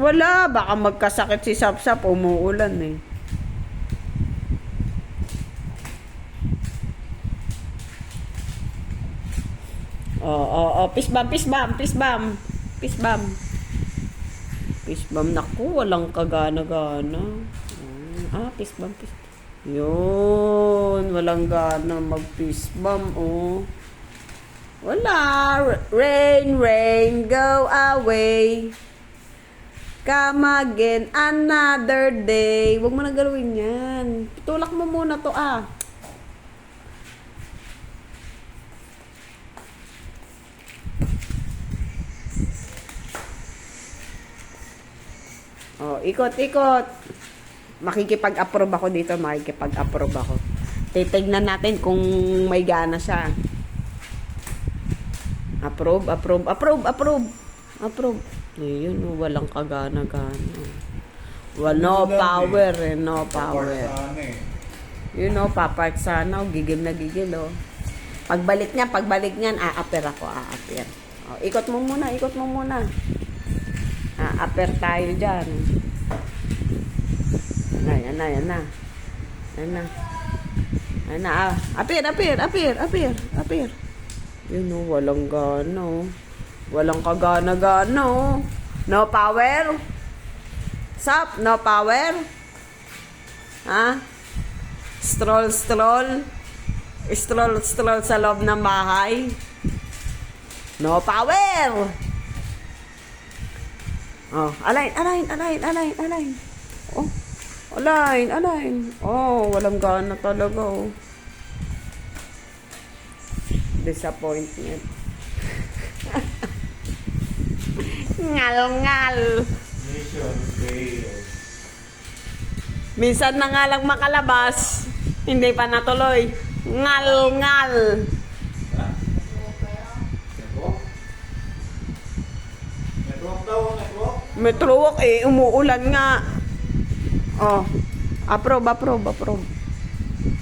Wala, baka magkasakit si Sapsap, umuulan eh. Oo, fist bump, fist bump, fist bump. Fist bump. Fist bump, naku, walang kagana-gana. Fist bump, fist bump. Yun, walang gana mag-fist bump, oh. Wala. Rain, rain, go away. Come again another day. Huwag mo na galawin yan. Tulak mo muna to, Oh, ikot, ikot. Makikipag-approve ako dito, makikipag-approve ako. Titignan natin kung may gana siya. Approve, approve, approve, approve. Approve. Ayun, walang kagana-gana. No power, no power. You know, papark sana, gigil na gigil, oh. Pagbalik niyan, aaper ako, aaper. Oh, ikot mo muna, ikot mo muna. Aaper tayo dyan. Yan na. Yan na. Apir. Yun, oh, walang gana, oh. Walang kagana-gana, oh. No power. Sup, no power. Stroll sa loob ng bahay. No power. Oh, align. Oh, align. Oh, walang gana talaga, oh. Disappointment. Ngal. Mission failed. Minsan na nga lang makalabas, hindi pa natuloy. Ngal. Metro walk umuulan nga. Oh, approve.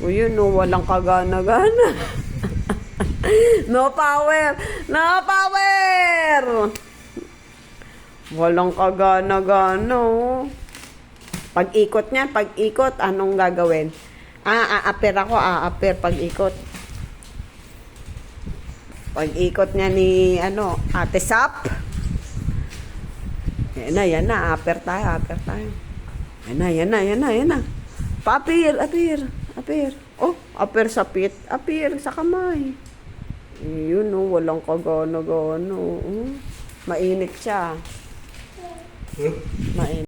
O yun, no, walang kagana-gana. No power. Walang kagana-gana, oh. Pag-ikot niyan, anong gagawin? Aaper ako, pag-ikot. Pag-ikot niya ni, Ate Sap. Yan na, aper tayo. Yan na. Pa-apir. Oh, aper sa pit, apir sa kamay. Yun, oh, walang kagana-gana, oh. Mainit siya. Mainit.